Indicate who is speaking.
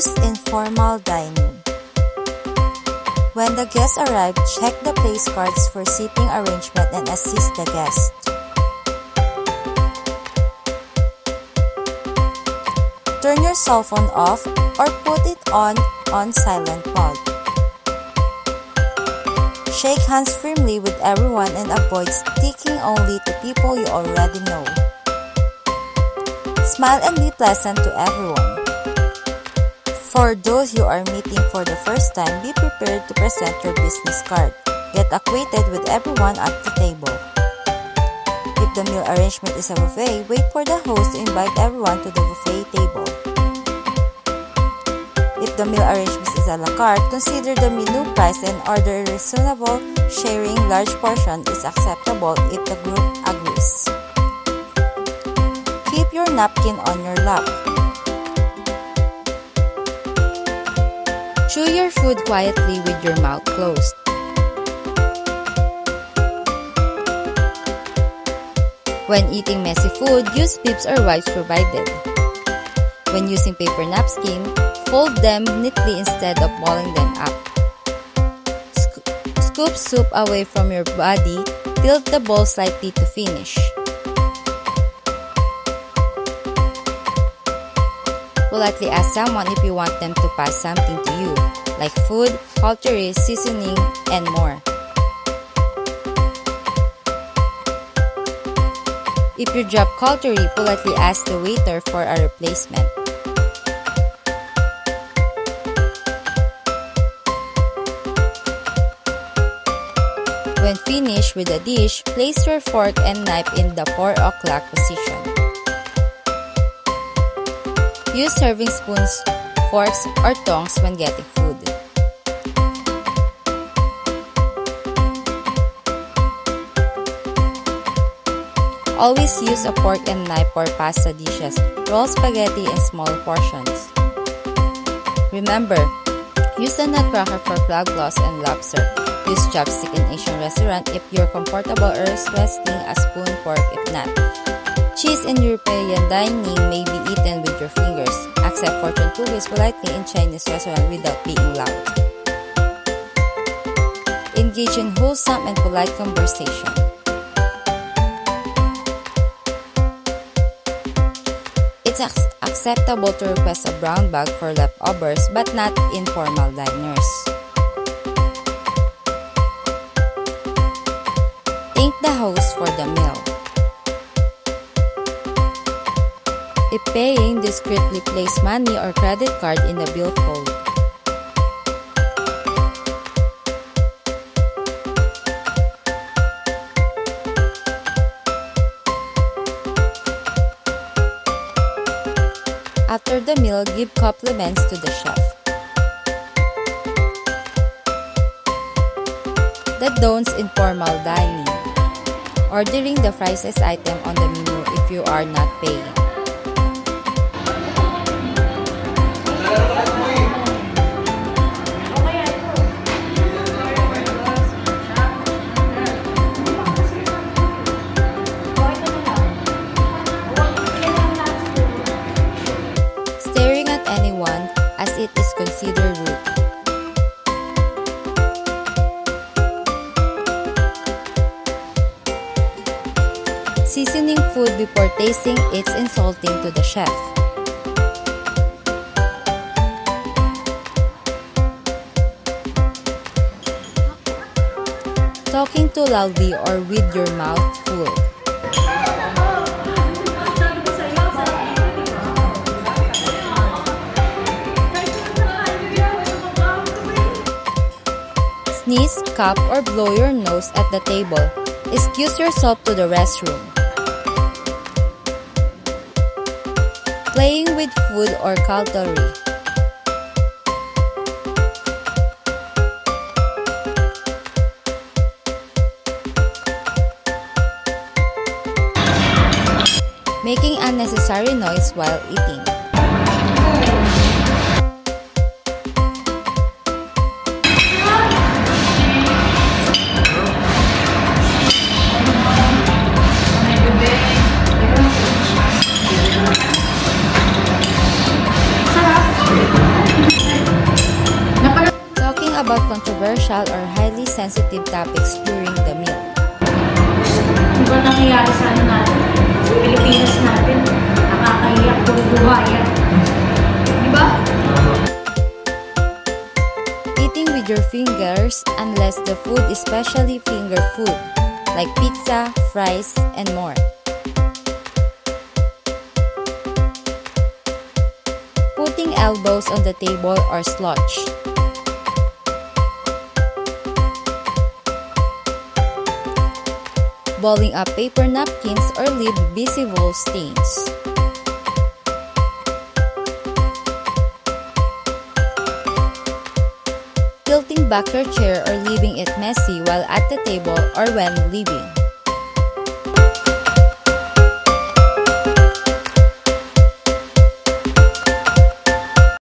Speaker 1: Use informal dining. When the guests arrive, check the place cards for seating arrangement and assist the guest. Turn your cell phone off or put it on silent mode. Shake hands firmly with everyone and avoid sticking only to people you already know. Smile and be pleasant to everyone. For those you are meeting for the first time, be prepared to present your business card. Get acquainted with everyone at the table. If the meal arrangement is a buffet, wait for the host to invite everyone to the buffet table. If the meal arrangement is a la carte, consider the menu price and order reasonable. Sharing large portion is acceptable if the group agrees. Keep your napkin on your lap. Chew your food quietly with your mouth closed. When eating messy food, use bibs or wipes provided. When using paper napkin, fold them neatly instead of balling them up. Scoop soup away from your body. Tilt the bowl slightly to finish. Politely ask someone if you want them to pass something to you, like food, cutlery, seasoning, and more. If you drop cutlery, politely ask the waiter for a replacement. When finished with the dish, place your fork and knife in the 4 o'clock position. Use serving spoons, forks, or tongs when getting food. Always use a fork and knife for pasta dishes. Roll spaghetti in small portions. Remember, use a nutcracker for crab gloss and lobster. Use chopstick in Asian restaurant if you're comfortable, or resting a spoon fork if not. Cheese in European dining may be eaten with your fingers. Accept fortune cookies politely in Chinese restaurant without being loud. Engage in wholesome and polite conversation. It's acceptable to request a brown bag for leftovers, but not informal diners. Thank the host for the meal. If paying, discreetly place money or credit card in the bill fold. After the meal, give compliments to the chef. The don'ts informal dining. Ordering the prices item on the menu if you are not paying. Staring at anyone as it is considered rude. Seasoning food before tasting it's insulting to the chef. Talking too loudly or with your mouth full. Sneeze, cough, or blow your nose at the table. Excuse yourself to the restroom. Playing with food or cutlery. Making unnecessary noise while eating. controversial or highly sensitive topics during the meal.
Speaker 2: Ano ba nangyayari sa ano natin? Pilipinas natin. Nakakahiyak kung buhayan. Diba?
Speaker 1: Eating with your fingers unless the food is specially finger food, like pizza, fries, and more. Putting elbows on the table or slouch. Balling up paper napkins or leave visible stains. Tilting back your chair or leaving it messy while at the table or when leaving.